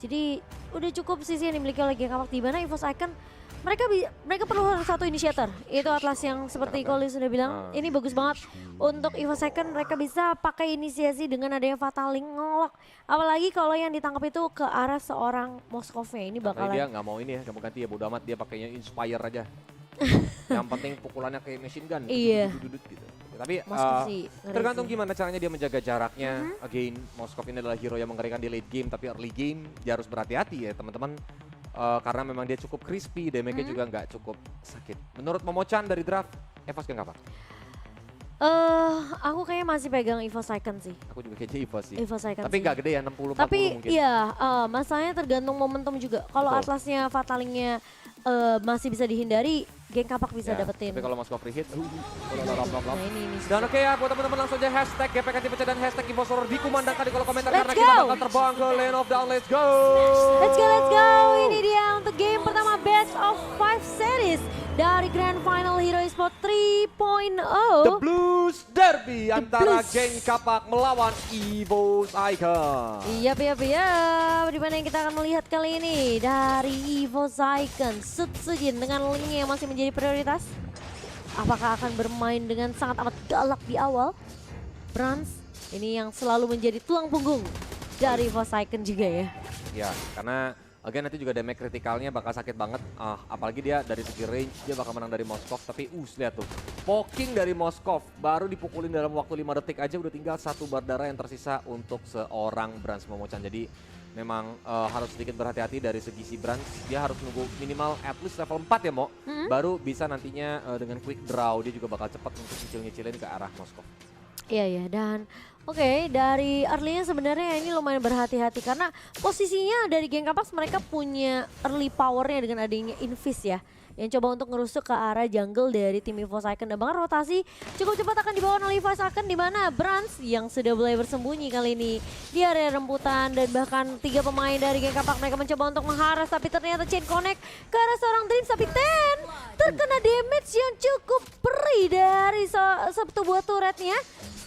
Jadi udah cukup sisi yang dimiliki oleh Geng Kapak di mana EVOS Icon mereka perlu satu initiator. Itu Atlas yang seperti Koli sudah bilang, ini bagus banget untuk EVOS Icon, mereka bisa pakai inisiasi dengan adanya Fataling ngelok. Apalagi kalau yang ditangkap itu ke arah seorang Moskovnya, ini bakalan dia nggak mau ini ya, nggak mau ganti ya, bodo amat, dia pakainya Inspire aja. Yang penting pukulannya kayak machine gun. Iya. Gitu. Tapi sih, tergantung gimana caranya dia menjaga jaraknya. Again, Moskov ini adalah hero yang mengerikan di late game, tapi early game dia harus berhati-hati ya teman-teman. Karena memang dia cukup crispy, damage-nya juga nggak cukup sakit. Menurut Momochan dari draft, EVOS Geng apa? Aku kayaknya masih pegang EVOS Icon sih. Aku juga kayaknya EVOS sih. EVOS Icon Tapi sih. nggak gede ya, 60-40 Tapi mungkin. iya, masalahnya tergantung momentum juga. Kalau Atlasnya Fatalingnya masih bisa dihindari, Geng Kapak bisa dapetin. Tapi kalau Moskov free hit, Nah ini dan oke ya, buat teman-teman langsung aja hashtag GPK Pecah dan hashtag EVOS Horror dikumandangkan di kolom komentar karena kita bakal terbang ke Lane of Down. Let's go! Let's go! Ini dia untuk game pertama Best of 5 Series dari Grand Final Hero Esports 3.0. The Blues Derby antara Geng Kapak melawan EVOS Icon. Iya. Di mana yang kita akan melihat kali ini dari EVOS Icon, Sutsujin dengan linknya yang masih menjadi prioritas. Apakah akan bermain dengan sangat amat galak di awal? Brans ini yang selalu menjadi tulang punggung dari EVOS Icon juga ya. Ya, karena again nanti juga damage kritikalnya bakal sakit banget. Apalagi dia dari segi range dia bakal menang dari Moskov. Tapi lihat tuh, poking dari Moskov baru dipukulin dalam waktu 5 detik aja udah tinggal 1 bar darah yang tersisa untuk seorang Brans Momochan. Jadi memang harus sedikit berhati-hati dari segi si Brans. Dia harus nunggu minimal at least level 4 ya Mo. Baru bisa nantinya dengan quick draw dia juga bakal cepat untuk nyicil-nyicilin ke arah Moskov. Iya dan oke, dari early-nya sebenarnya ini lumayan berhati-hati karena posisinya dari Geng Kapak mereka punya early power-nya dengan adanya Invis ya. Yang coba untuk ngerusuk ke arah jungle dari tim EVOS Icon. Dan bahkan rotasi cukup cepat akan dibawa oleh EVOS Icon di mana Brans yang sudah mulai bersembunyi kali ini di area rembutan. Dan bahkan 3 pemain dari Geng Kapak mereka mencoba untuk mengharas tapi ternyata chain connect ke arah seorang Dreams. Tapi Ten terkena damage yang cukup perih dari satu buah turretnya.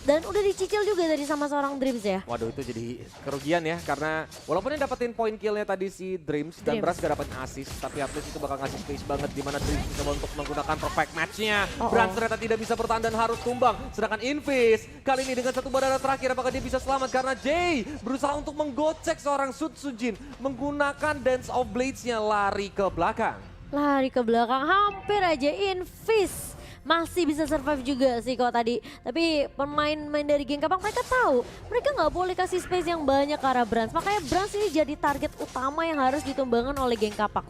Dan udah dicicil juga tadi sama seorang Dreams ya. Waduh itu jadi kerugian ya karena walaupun yang dapetin point killnya tadi si Dreams dan Brans gak dapetin assist. Tapi at least itu bakal ngasih space banget dimana Dreams bisa untuk menggunakan perfect match-nya. Brans ternyata tidak bisa bertahan dan harus tumbang. Sedangkan Invis kali ini dengan 1 badara terakhir apakah dia bisa selamat karena Jay berusaha untuk menggocek seorang Sutsujin menggunakan Dance of Blades-nya lari ke belakang. Lari ke belakang hampir aja Invis. Masih bisa survive juga sih kalau tadi. Tapi pemain-pemain dari Geng Kapak mereka tahu mereka nggak boleh kasih space yang banyak ke arah Brans. Makanya Brans ini jadi target utama yang harus ditumbangkan oleh Geng Kapak.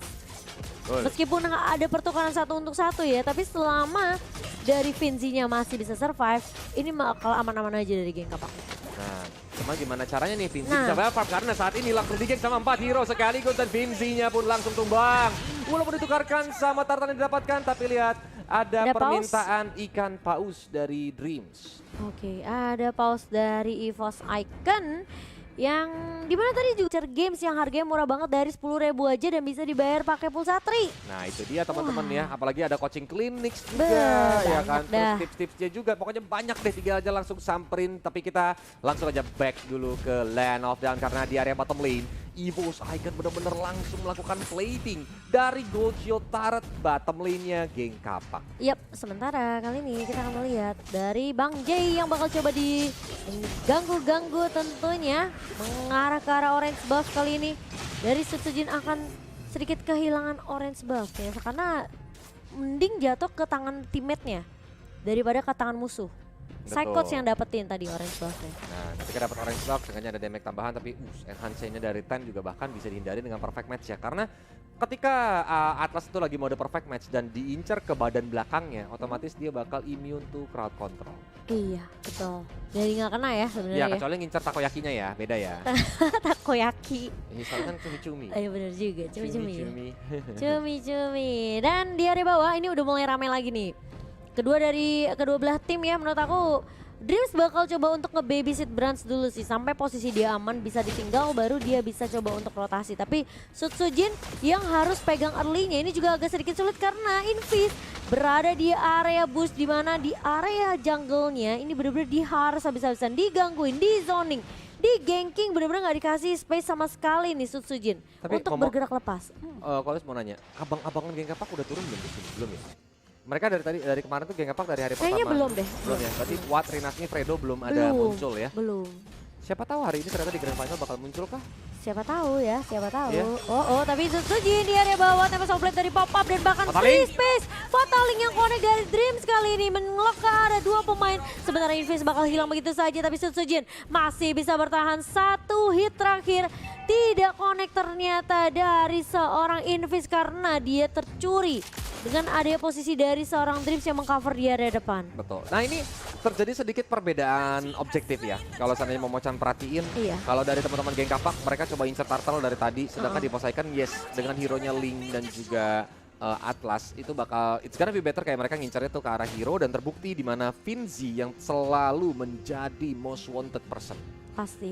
Meskipun ada pertukaran 1 untuk 1 ya, tapi selama dari Vinzi-nya masih bisa survive, ini bakal aman-aman aja dari Geng Kapak. Nah, cuma gimana caranya nih Vinzi bisa welcome karena saat ini langsung digeng sama 4 hero sekaligus dan Vinzi-nya pun langsung tumbang. Walaupun ditukarkan sama tartan yang didapatkan, tapi lihat ada permintaan ikan paus dari Dreams. Oke, ada paus dari EVOS Icon yang dimana tadi juga games yang harganya murah banget dari 10.000 aja dan bisa dibayar pakai pulsa Tri. Nah itu dia teman-teman ya, apalagi ada coaching clinics juga ya kan, terus tips-tipsnya juga, pokoknya banyak deh, tinggal aja langsung samperin. Tapi kita langsung aja back dulu ke Land of Down karena di area bottom lane EVOS Icon benar-benar langsung melakukan plating dari Gold Shield turret bottom lane-nya Geng Kapak. Yap, sementara kali ini kita akan melihat dari Bang Jay yang bakal coba diganggu-ganggu tentunya mengarah ke arah orange buff kali ini. Dari Sutsujin akan sedikit kehilangan orange buff ya, karena mending jatuh ke tangan teammate-nya daripada ke tangan musuh. Psychots yang dapetin tadi orange buff-nya. Nah, ketika dapat orange buff, sengaja ada damage tambahan, tapi enhance-nya dari Ten juga bahkan bisa dihindari dengan perfect match ya. Karena ketika Atlas itu lagi mode perfect match dan diincar ke badan belakangnya, otomatis dia bakal immune to crowd control. Iya, betul. Jadi nggak kena ya sebenarnya. Iya, kecuali ngincar takoyakinya ya, beda ya. Takoyaki. Ini soalnya kan cumi-cumi. Iya bener juga, cumi-cumi. Cumi-cumi. Cumi-cumi. Dan di area bawah ini udah mulai ramai lagi nih. Kedua belah tim ya, menurut aku Dreams bakal coba untuk nge-babysit Brans dulu sih sampai posisi dia aman bisa ditinggal baru dia bisa coba untuk rotasi. Tapi Sutsujin yang harus pegang early-nya ini juga agak sedikit sulit karena Invis berada di area boost di mana di area jungle-nya ini benar-benar diharus habis-habisan, digangguin, di zoning, di ganking bener-bener nggak dikasih space sama sekali nih Sutsujin Tapi untuk ngomong- bergerak lepas. Kalau mau nanya, abang-abangan geng kapak udah turun belum di sini? Belum ya? Mereka dari kemarin tuh geng kapak dari hari Kayaknya pertama. belum deh. Belum ya? Berarti Watt, Rinasmi, Fredo belum ada Belum. muncul ya? Belum. Siapa tahu hari ini ternyata di Grand Final bakal muncul kah? Siapa tahu ya, siapa tahu. Iya. Oh, tapi Sutsujin di area bawah Tempest of Blade dari pop up dan bahkan Fataling. free space. Fataling yang connect dari Dreams kali ini mengelok ke arah dua pemain. Sebenarnya Invis bakal hilang begitu saja, tapi Sutsujin masih bisa bertahan satu hit terakhir. Tidak connect ternyata dari seorang Invis karena dia tercuri dengan adanya posisi dari seorang Dreams yang mengcover di area depan. Betul. Nah ini terjadi sedikit perbedaan objektif ya. Kalau seandainya Momocan perhatiin, Iya. kalau dari teman-teman geng kapak mereka coba insert turtle dari tadi, sedangkan di Poseidon yes dengan hero-nya Link dan juga Atlas itu bakal it's gonna be better kayak mereka ngincarnya tuh ke arah hero dan terbukti di mana Finzi yang selalu menjadi most wanted person. Pasti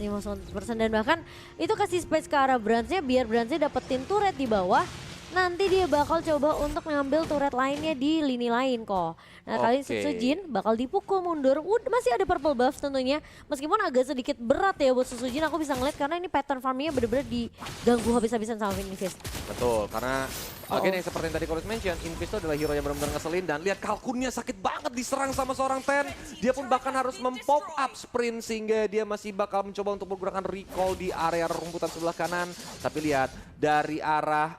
mau 100% dan bahkan itu kasih space ke arah Brands-nya biar Brands-nya dapetin turret di bawah. Nanti dia bakal coba untuk ngambil turret lainnya di lini lain kok. Nah kali Oke. Sutsujin bakal dipukul mundur. Masih ada purple buff tentunya. Meskipun agak sedikit berat ya buat Sutsujin, aku bisa ngeliat karena ini pattern farmingnya bener-bener diganggu habis-habisan sama Invis. Betul, karena again yang seperti yang tadi Kolis mention, Invis itu adalah hero yang benar-benar ngeselin dan lihat kalkunnya sakit banget diserang sama seorang Ten. Dia pun bahkan harus mempop up sprint sehingga dia masih bakal mencoba untuk menggunakan recall di area rumputan sebelah kanan. Tapi lihat dari arah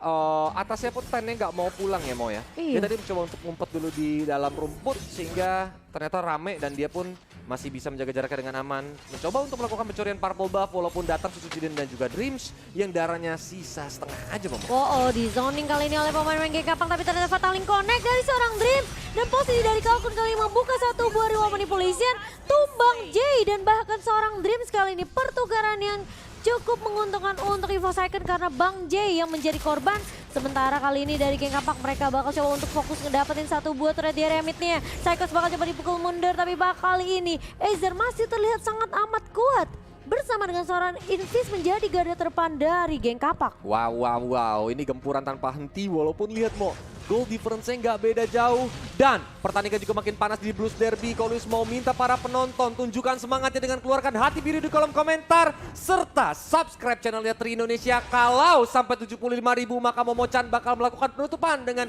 atasnya pun Tennya nggak mau pulang ya Mo ya. Dia Iya. tadi mencoba untuk ngumpet dulu di dalam rumput sehingga ternyata rame dan dia pun masih bisa menjaga jaraknya dengan aman. Mencoba untuk melakukan pencurian purple buff walaupun datang Sutsujin dan juga Dreams yang darahnya sisa setengah aja Momo. Oh, di zoning kali ini oleh pemain geng kapang tapi ternyata Fataling connect dari seorang Dreams dan posisi dari Kalkun kali ini membuka satu buah reward manipulation, tumbang Jay dan bahkan seorang Dreams kali ini pertukaran yang cukup menguntungkan untuk Evo Second karena Bang J yang menjadi korban. Sementara kali ini dari geng kapak mereka bakal coba untuk fokus ngedapetin satu buah turret di area midnya. Psychos bakal coba dipukul mundur tapi kali ini Azer masih terlihat sangat amat kuat. Bersama dengan seorang Invis menjadi garda terdepan dari geng kapak. Wow. Ini gempuran tanpa henti walaupun lihat Mo. Goal difference-nya nggak beda jauh. Dan pertandingan juga makin panas di Blues Derby. Kolis mau minta para penonton tunjukkan semangatnya dengan keluarkan hati biru di kolom komentar. Serta subscribe channelnya Tri Indonesia. Kalau sampai 75.000 maka Momocan bakal melakukan penutupan dengan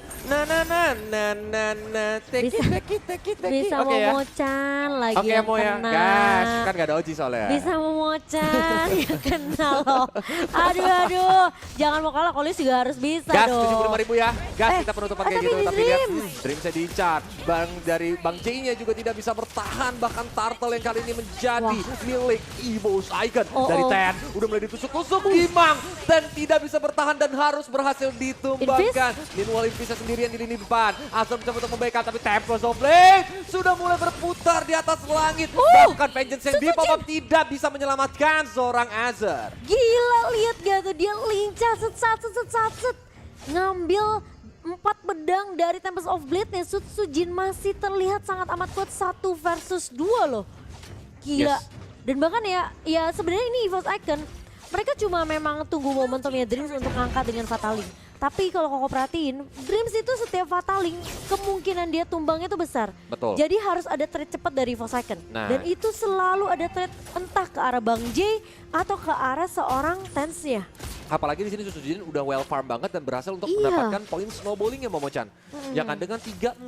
Bisa Oke ya. Momocan lagi Oke yang Mo ya. kena. Gas, kan gak ada Oji soalnya. Bisa Momocan yang kena loh. Aduh. Jangan mau kalah, Kolis juga harus bisa Gas dong. 75.000 ya. Gas kita penutupan kayak tapi gitu. di Tapi lihat Dreams. Dreamsnya diincar. Bang J-nya juga tidak bisa bertahan. Bahkan Turtle yang kali ini menjadi milik Evo Icon. Dari Ten udah mulai ditusuk-tusuk. Gimang. Dan tidak bisa bertahan dan harus berhasil ditumbangkan. Meanwhile Invisnya sendirian di lini depan. Asal mencoba untuk membackup tapi Tempest of Blade sudah mulai berputar di atas langit. Bahkan Vengeance yang di pop up tidak bisa menyelamatkan seorang Azer. Gila, lihat gak tuh dia lincah set. Ngambil 4 pedang dari Tempest of Blade-nya. Sutsujin masih terlihat sangat amat kuat 1 versus 2 loh. Gila. Yes. Dan bahkan ya sebenarnya ini EVOS Icon. Mereka cuma memang tunggu momentumnya Dreams untuk ngangkat dengan Fataling. Tapi kalau koko perhatiin, Dreams itu setiap Fataling kemungkinan dia tumbangnya itu besar. Betul. Jadi harus ada trade cepat dari EVOS Icon. Nah. Dan itu selalu ada trade entah ke arah Bang J atau ke arah seorang Tensnya. Apalagi di sini Sutsujin udah well farm banget dan berhasil untuk Iya. mendapatkan poin snowballingnya Momo-chan. Ya kan dengan 304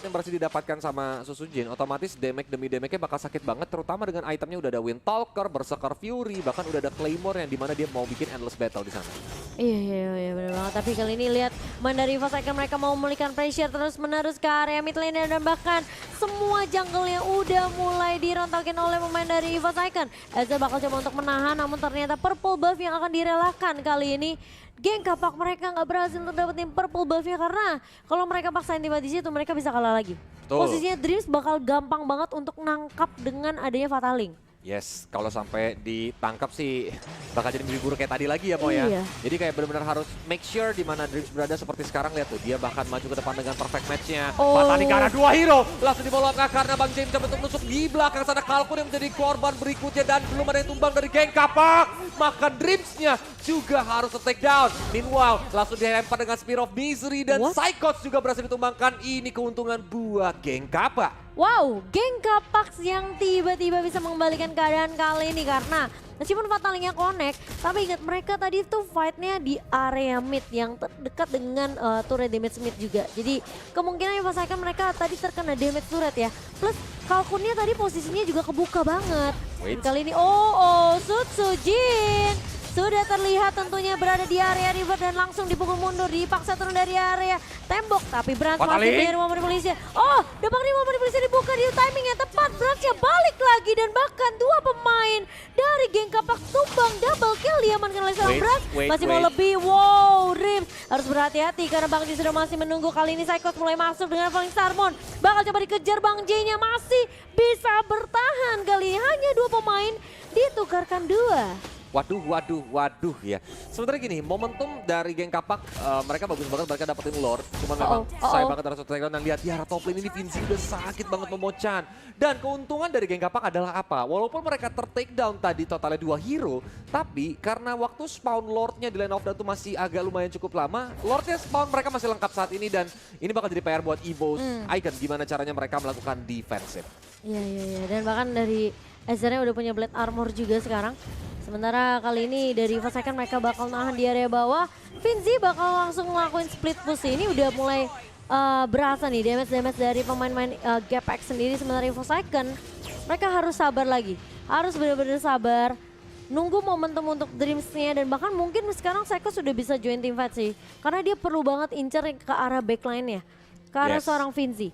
yang berhasil didapatkan sama Sutsujin, otomatis damage demi damage-nya bakal sakit banget, terutama dengan itemnya udah ada Windtalker, Berserker Fury, bahkan udah ada Claymore yang dimana dia mau bikin endless battle di sana. Iya benar banget. Tapi kali ini lihat main dari EVOS Icon mereka mau memulihkan pressure terus menerus ke area mid lane dan bahkan semua jungle-nya udah mulai dirontokin oleh pemain dari EVOS Icon. Ezra bakal coba untuk menahan namun ternyata purple buff yang akan direlakan kali ini. Geng kapak mereka nggak berhasil untuk dapetin purple buff-nya karena kalau mereka paksain tiba di situ mereka bisa kalah lagi. Betul. Posisinya Dreams bakal gampang banget untuk nangkap dengan adanya Fataling. Yes, kalau sampai ditangkap sih bakal jadi mimpi buruk kayak tadi lagi ya Mo ya. Iya. Jadi kayak benar-benar harus make sure di mana Dreams berada seperti sekarang. Lihat tuh, dia bahkan maju ke depan dengan perfect match-nya. Fataling ke arah 2 hero, langsung dibawa karena Bang James coba untuk menusuk di belakang sana. Kalkun yang menjadi korban berikutnya dan belum ada yang tumbang dari geng kapak. Maka Dreams-nya juga harus take down. Meanwhile, langsung dilempar dengan Spear of Misery dan Psychos juga berhasil ditumbangkan. Ini keuntungan buat geng kapak. Wow, geng kapak yang tiba-tiba bisa mengembalikan keadaan kali ini karena Meskipun Fatalingnya connect, tapi ingat mereka tadi tuh fight-nya di area mid yang dekat dengan turret damage mid juga. Jadi kemungkinan Forsaken mereka tadi terkena damage turret ya. Plus Kalkunnya tadi posisinya juga kebuka banget. Wait. Kali ini Sutsujin sudah terlihat tentunya berada di area river dan langsung dipukul mundur, dipaksa turun dari area tembok. Tapi Brans masih punya rumah manipulasi. Oh, dapat rumah manipulasi dibuka di timing yang tepat. Bransnya balik lagi dan bahkan dua pemain dari geng Kapak tumbang double kill diamankan oleh seorang Brans. Masih mau lebih, wow, Rims harus berhati-hati karena Bang J sudah masih menunggu. Kali ini Psychos mulai masuk dengan Falling Starmon. Bakal coba dikejar, Bang J-nya masih bisa bertahan. Kali ini hanya dua pemain ditukarkan dua. Waduh ya. Sebenarnya gini, momentum dari geng Kapak mereka bagus banget, mereka dapetin Lord. Cuman memang sayang banget harus takedown dan lihat di arah top lane ini Vinci udah sakit banget memocan. Dan keuntungan dari geng Kapak adalah apa? Walaupun mereka ter-takedown tadi totalnya 2 hero, tapi karena waktu spawn Lordnya di lane of dawn itu masih agak lumayan cukup lama, Lordnya spawn mereka masih lengkap saat ini dan ini bakal jadi PR buat EVO's Icon gimana caranya mereka melakukan defensive. Iya. Dan bahkan dari Ezrealnya udah punya Blade Armor juga sekarang. Sementara kali ini dari Forsaken mereka bakal nahan di area bawah. Vinci bakal langsung ngelakuin split push. Ini udah mulai berasa nih damage dari pemain-pemain Gap X sendiri. Sementara Forsaken mereka harus sabar lagi. Harus benar-benar sabar. Nunggu momentum untuk Dreams-nya dan bahkan mungkin sekarang Psychos sudah bisa join team fight sih. Karena dia perlu banget incer ke arah backline-nya. Ke arah seorang Vinci.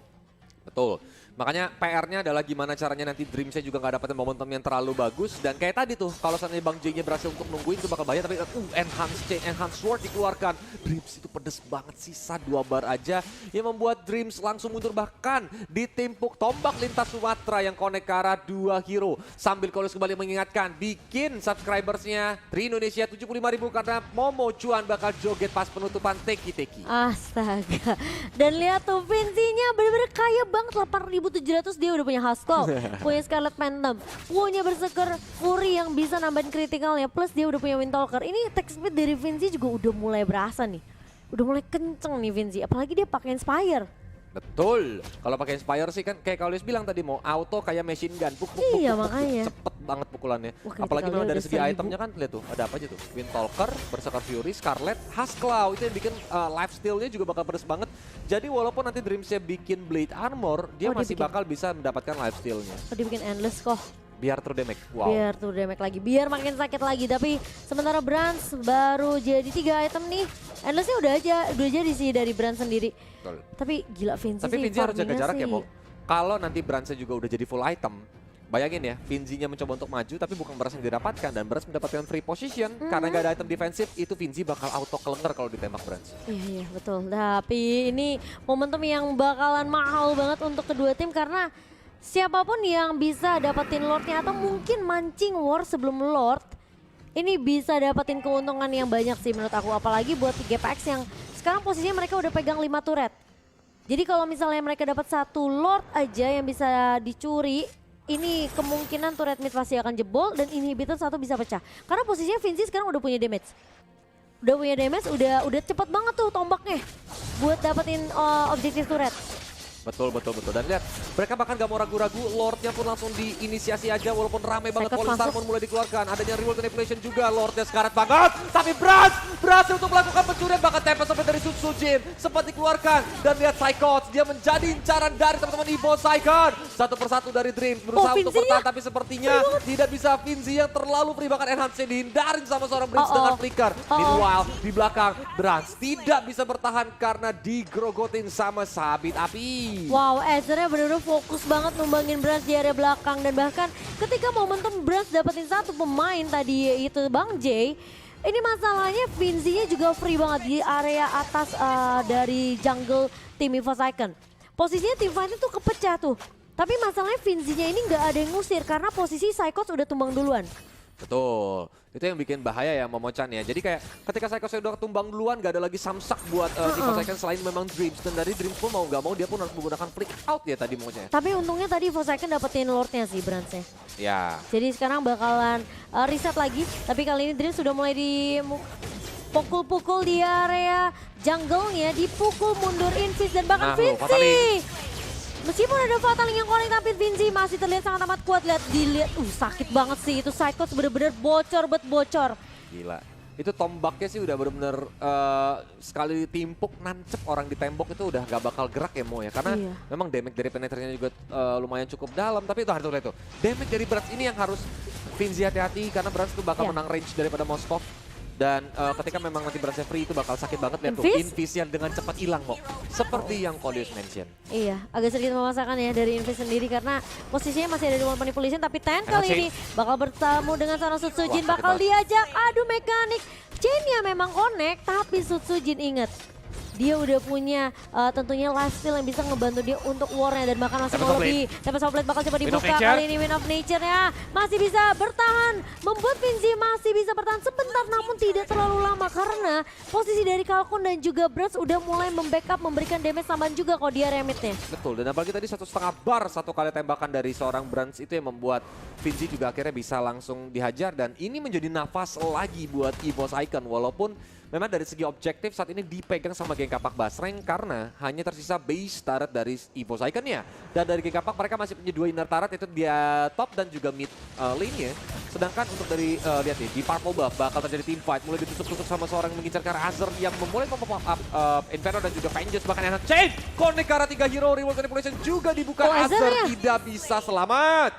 Betul. Makanya PR-nya adalah gimana caranya nanti Dreams-nya juga nggak dapetin momentum yang terlalu bagus. Dan kayak tadi tuh, kalau seandainya Bang J-nya berhasil untuk nungguin itu bakal bahaya. Tapi Enhanced Sword dikeluarkan. Dreams itu pedes banget, sisa 2 bar aja. Yang membuat Dreams langsung mundur, bahkan ditimpuk tombak lintas Sumatera yang connect ke arah 2 hero. Sambil Kolus kembali mengingatkan, bikin subscribersnya Tri Indonesia 75.000 karena Momo Cuan bakal joget pas penutupan teki-teki. Astaga. Dan lihat tuh Vinci-nya bener-bener kaya banget, 8.700 dia udah punya Hustle, punya Scarlet Phantom, punya Berserker Fury yang bisa nambahin kritikalnya, plus dia udah punya Windtalker. Ini attack speed dari Vinci juga udah mulai berasa nih. Udah mulai kenceng nih Vinci, apalagi dia pakai Inspire. Betul. Kalau pakai Inspire sih kan kayak Kaulius bilang tadi mau auto kayak machine gun. Iya makanya. Cepet banget pukulannya. Wah, apalagi memang dari segi 1000. itemnya kan lihat tuh ada apa aja tuh. Windtalker, Berserker Fury, Scarlet, Husklaw. Itu yang bikin lifesteal-nya juga bakal pedes banget. Jadi walaupun nanti Dreams-nya bikin Blade Armor, dia masih bakal bisa mendapatkan lifesteal-nya. Oh, dia bikin Endless kok. Biar true damage. Wow. Biar true damage lagi, biar makin sakit lagi. Tapi sementara Brans baru jadi 3 item nih. Endless-nya udah jadi sih dari Brans sendiri. Betul. Tapi gila Vinci Tapi sih, Vinci harus jaga jarak ya, sih. Mo. Kalau nanti Brans-nya juga udah jadi full item, bayangin ya, Vinci-nya mencoba untuk maju tapi bukan Brans yang didapatkan dan Brans mendapatkan free position karena gak ada item defensif, itu Vinci bakal auto kelenger kalau ditembak Brans. Iya betul. Tapi ini momentum yang bakalan mahal banget untuk kedua tim karena siapapun yang bisa dapetin Lordnya atau mungkin mancing war sebelum Lord, ini bisa dapetin keuntungan yang banyak sih menurut aku. Apalagi buat GPX yang sekarang posisinya mereka udah pegang 5 turret. Jadi kalau misalnya mereka dapat 1 Lord aja yang bisa dicuri, ini kemungkinan turret mid pasti akan jebol dan inhibitor 1 bisa pecah. Karena posisinya Vinci sekarang udah punya damage. Udah cepet banget tuh tombaknya buat dapetin objektif turret. Betul. Dan lihat, mereka bahkan gak mau ragu-ragu, Lordnya pun langsung diinisiasi aja walaupun ramai banget. Falling Starmon mulai dikeluarkan, adanya Reward Manipulation juga, Lordnya sekarat banget. Tapi Brans berhasil untuk melakukan pencurian, bahkan Tempest sampai dari Sutsujin sempat dikeluarkan. Dan lihat Psychos, dia menjadi incaran dari teman-teman EVO's Icon. Satu persatu dari Dreams berusaha untuk bertahan, tapi sepertinya tidak bisa. Vinci yang terlalu free, bahkan Enhance dihindarin sama seorang Brins dengan flicker. Meanwhile, di belakang Brans tidak bisa bertahan karena digrogotin sama sabit api. Wow, Ezrealnya benar-benar fokus banget numbangin Brans di area belakang. Dan bahkan ketika momentum Brans dapetin 1 pemain tadi yaitu Bang J, ini masalahnya Vinci-nya juga free banget di area atas dari jungle tim EVO's Icon. Posisinya tim fight itu kepecah tuh. Tapi masalahnya Vinci-nya ini nggak ada yang ngusir karena posisi Psychos udah tumbang duluan. Betul, itu yang bikin bahaya ya Momochan ya. Jadi kayak ketika Psychos udah tumbang duluan gak ada lagi samsak buat EVO's Icon selain memang Dreams. Dan dari Dreams pun mau gak mau dia pun harus menggunakan flick out ya tadi maunya. Tapi untungnya tadi EVO's Icon dapetin Lordnya sih Bransnya. Ya. Jadi sekarang bakalan reset lagi. Tapi kali ini Dreams sudah mulai dipukul-pukul di area jungle-nya. Dipukul mundur Invis dan bahkan Vinci. Meskipun ada Fataling yang connect tapi Vinci masih terlihat sangat amat kuat. Dilihat, sakit banget sih itu Psychos bener-bener bocor. Gila. Itu tombaknya sih udah bener-bener sekali timpuk nancep orang di tembok itu udah gak bakal gerak ya Mo ya. Karena memang damage dari penetrasinya juga lumayan cukup dalam. Tapi itu harus lihat tuh. Damage dari Brats ini yang harus Vinci hati-hati karena Brats tuh bakal menang range daripada Moskov. Dan ketika memang nanti Bratsnya free itu bakal sakit banget lihat tuh. Invis yang dengan cepat hilang kok. Seperti yang Kodius mention. Iya, agak sedikit memaksakan ya dari Invis sendiri karena posisinya masih ada di wall manipulation. Tapi Ten kali ini bakal bertemu dengan seorang Sutsujin. Bakal diajak adu mekanik. Chain-nya memang connect tapi Sutsujin inget. Dia udah punya tentunya lifesteal yang bisa ngebantu dia untuk war-nya dan bahkan masih mau lebih. Tempest of Blade bakal coba dibuka kali ini. Wind of Nature-nya masih bisa bertahan. Membuat Vinci masih bisa bertahan sebentar namun tidak terlalu lama karena posisi dari Kalkun dan juga Brats udah mulai membackup memberikan damage tambahan juga kok dia remitnya. Betul, dan apalagi tadi 1,5 bar satu kali tembakan dari seorang Brans itu yang membuat Vinci juga akhirnya bisa langsung dihajar dan ini menjadi nafas lagi buat EVOS Icon walaupun memang dari segi objektif saat ini dipegang sama Geng Kapak Basreng karena hanya tersisa base turret dari EVOS Icon-nya. Dan dari Geng Kapak mereka masih punya 2 inner turret itu di top dan juga mid lane-nya. Sedangkan untuk dari, lihat nih, di purple buff bakal terjadi team fight. Mulai ditusuk-tusuk sama seorang yang mengincar ke arah Azir yang memulai pop up Inferno dan juga Vengeance. Bahkan Enak Chain, connect ke arah 3 hero, Reward Manipulation juga dibuka. Azir tidak bisa selamat.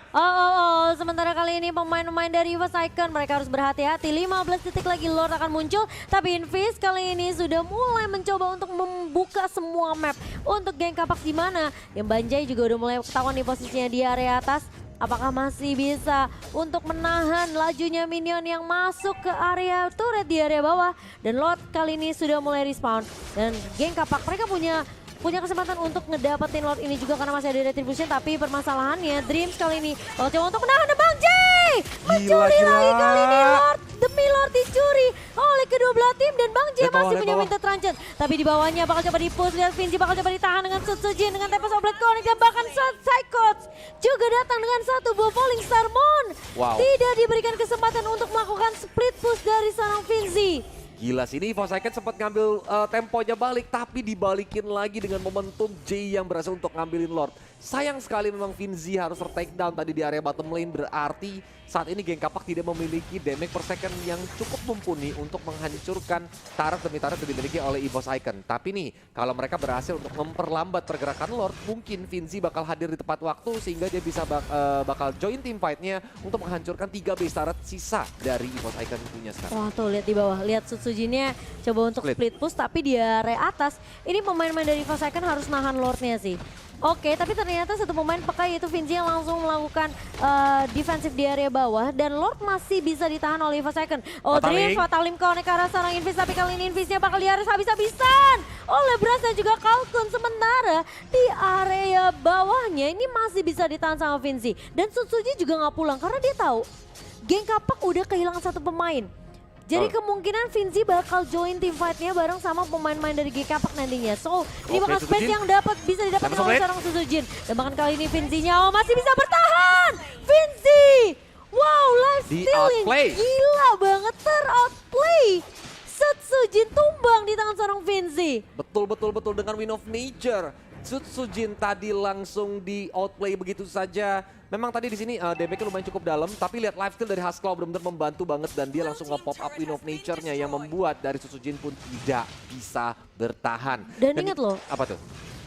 Sementara kali ini pemain-pemain dari EVOS Icon mereka harus berhati-hati. 15 detik lagi Lord akan muncul. Tapi Invis kali ini sudah mulai mencoba untuk membuka semua map untuk Geng Kapak di mana yang Banjai juga udah mulai ketahuan di posisinya di area atas. Apakah masih bisa untuk menahan lajunya minion yang masuk ke area turret di area bawah. Dan Lord kali ini sudah mulai respawn. Dan Geng Kapak mereka punya kesempatan untuk ngedapetin Lord ini juga karena masih ada retribution. Tapi permasalahannya Dreams kali ini bakal coba untuk menahan Bang J. Mencuri lagi kali ini Lord. Demi Lord dicuri oleh kedua belah tim dan Bang J masih punya Winter Transit. Tapi di bawahnya bakal coba di-push. Lihat Vinci bakal coba ditahan dengan Sutsujin dengan Tempest of Blade Connect dan bahkan Psychos juga datang dengan satu buah Falling Star Moon. Tidak diberikan kesempatan untuk melakukan split push dari seorang Vinci. Gila sih, ini EVOS Icon sempat ngambil temponya balik tapi dibalikin lagi dengan momentum J yang berhasil untuk ngambilin Lord. Sayang sekali memang Vinci harus ter-take down tadi di area bottom lane berarti saat ini Geng Kapak tidak memiliki damage per second yang cukup mumpuni untuk menghancurkan turret demi turret yang dimiliki oleh EVOS Icon. Tapi nih, kalau mereka berhasil untuk memperlambat pergerakan Lord, mungkin Vinci bakal hadir di tepat waktu sehingga dia bisa bakal join team fight-nya untuk menghancurkan 3 base turret sisa dari EVOS Icon punya sekarang. Wah tuh lihat di bawah, lihat Sutsujinnya coba untuk split push tapi di area atas. Ini pemain-pemain dari EVOS Icon harus nahan Lordnya sih. Oke, tapi ternyata satu pemain peka yaitu Vinci yang langsung melakukan defensif di area bawah dan Lord masih bisa ditahan oleh EVOS Icon. Dreams Fataling connect ke arah seorang Invis tapi kali ini Invisnya bakal diharus habis-habisan oleh Brans dan juga Kalkun. Sementara di area bawahnya ini masih bisa ditahan sama Vinci dan Sutsujin juga nggak pulang karena dia tahu Geng Kapak udah kehilangan satu pemain. Jadi kemungkinan Vinci bakal join team fight-nya bareng sama pemain-pemain dari Geng Kapak nantinya. So, ini bakal space yang bisa didapatkan oleh seorang Sutsujin. Dan bahkan kali ini Vincinya masih bisa bertahan. Vinci! Wow, lifesteal yang gila banget ter-outplay. Sutsujin tumbang di tangan seorang Vinci. Betul dengan Wind of Nature. Sutsujin tadi langsung di outplay begitu saja. Memang tadi di sini damage-nya lumayan cukup dalam, tapi lihat lifesteal dari Husklaw benar-benar membantu banget dan dia langsung nge-pop up Wind of Nature-nya yang membuat dari Sutsujin pun tidak bisa bertahan. Dan ingat loh, apa tuh?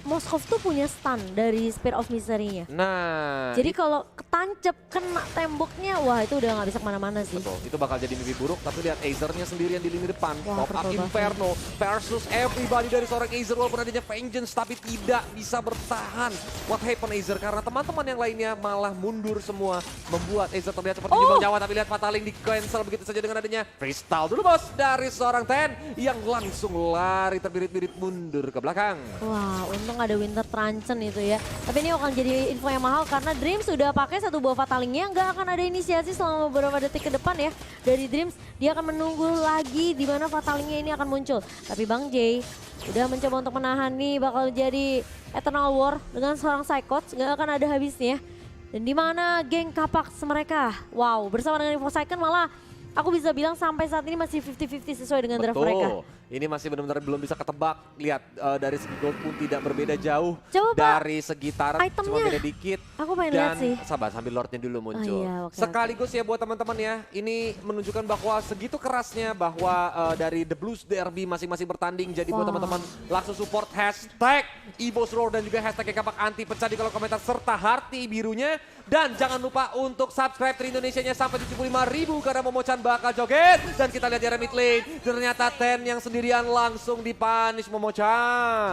Moskov tuh punya stun dari Spear of Misery-nya. Nah, jadi kalau ketancep kena temboknya, wah itu udah nggak bisa kemana-mana sih. Betul, itu bakal jadi mimpi buruk. Tapi lihat Aether-nya sendirian di lini depan. Pop up Inferno versus everybody dari seorang Aether walaupun adanya Vengeance tapi tidak bisa bertahan. What happened Aether? Karena teman-teman yang lainnya malah mundur semua. Membuat Aether terlihat seperti di nyawa. Tapi lihat Fataling di cancel begitu saja dengan adanya freestyle dulu bos dari seorang Ten yang langsung lari terbirit-birit mundur ke belakang. Wah, untung ada Winter Transit itu ya. Tapi ini akan jadi info yang mahal karena Dreams sudah pakai satu buah Fatalingnya. Nggak akan ada inisiasi selama beberapa detik ke depan ya. Dari Dreams dia akan menunggu lagi di mana Fatalingnya ini akan muncul. Tapi Bang J udah mencoba untuk menahan nih, bakal jadi Eternal War dengan seorang Psychos. Nggak akan ada habisnya. Dan di mana Geng Kapak mereka, wow, bersama dengan EVOS Icon malah aku bisa bilang sampai saat ini masih 50-50 sesuai dengan draft mereka. Ini masih benar-benar belum bisa ketebak. Lihat dari segi gold pun tidak berbeda jauh. Coba, Pak. Dari segi tarat cuma Itemnya. beda dikit. Aku pengen Dan lihat sih. sabar sambil Lordnya dulu muncul. Iya, oke, Sekaligus ya buat teman-teman ya. Ini menunjukkan bahwa segitu kerasnya bahwa dari The Blues Derby masing-masing bertanding. Jadi buat Wow. teman-teman langsung support hashtag Evo's Roar dan juga hashtag Kapak Anti pecah di kolom komentar serta hati birunya. Dan jangan lupa untuk subscribe Tri Indonesianya sampai 75.000 karena Momochan bakal joget. Dan kita lihat di area mid lane, ternyata Ten yang sendirian langsung dipunish Momochan.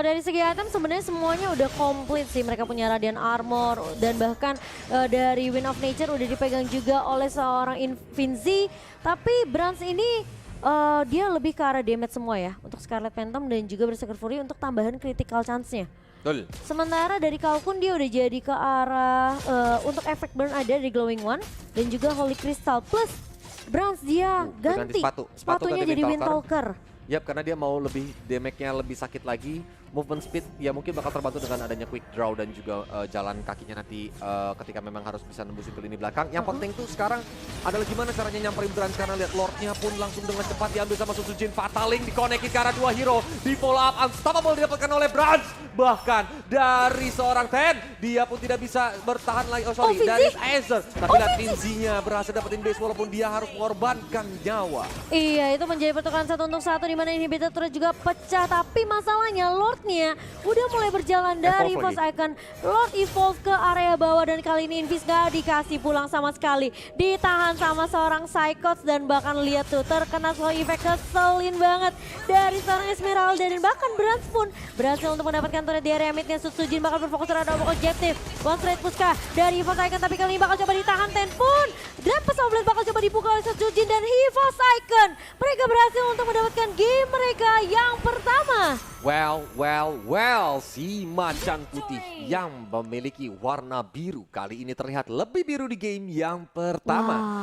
Dari segi item sebenarnya semuanya udah komplit sih. Mereka punya Radiant Armor dan bahkan dari Wind of Nature udah dipegang juga oleh seorang Infinzi. Tapi Brans ini dia lebih ke arah damage semua ya untuk Scarlet Phantom dan juga Berserker Fury untuk tambahan critical chance-nya. Betul. Sementara dari Kalkun dia udah jadi ke arah untuk efek burn ada di Glowing One dan juga Holy Crystal plus Brans dia ganti sepatunya jadi Windtalker. Yap, karena dia mau lebih damage-nya lebih sakit lagi. Movement speed ya mungkin bakal terbantu dengan adanya quick draw dan juga jalan kakinya nanti ketika memang harus bisa nembusin ke lini belakang. Yang penting tuh sekarang adalah gimana caranya nyamperin Brans karena lihat Lordnya pun langsung dengan cepat diambil sama Susujin. Fataling dikonekin ke arah dua hero. Di follow up unstoppable didapatkan oleh Brans. Bahkan dari seorang Ten dia pun tidak bisa bertahan lagi. Dari Aether. Tapi lihat Finzi-nya berhasil dapetin base walaupun dia harus mengorbankan nyawa. Iya, itu menjadi pertukaran 1 untuk 1 di mana inhibitor terus juga pecah. Tapi masalahnya Lordnya udah mulai berjalan dari Evolve Force Icon. Lord evolve ke area bawah dan kali ini Invis gak dikasih pulang sama sekali. Ditahan sama seorang Psychots dan bahkan lihat tuh terkena slow effect, keselin banget dari seorang Esmeralda. Dan bahkan Brans pun berhasil untuk mendapatkan turret di area midnya. Sutsujin bakal berfokus terhadap objektif. One straight Puska dari Force Icon tapi kali ini bakal coba ditahan Ten pun. Dan pesawat blade bakal coba dibuka oleh Sutsujin dan Hivos Icon. Mereka berhasil untuk mendapatkan game mereka yang pertama. Well, si macan putih yang memiliki warna biru kali ini terlihat lebih biru di game yang pertama.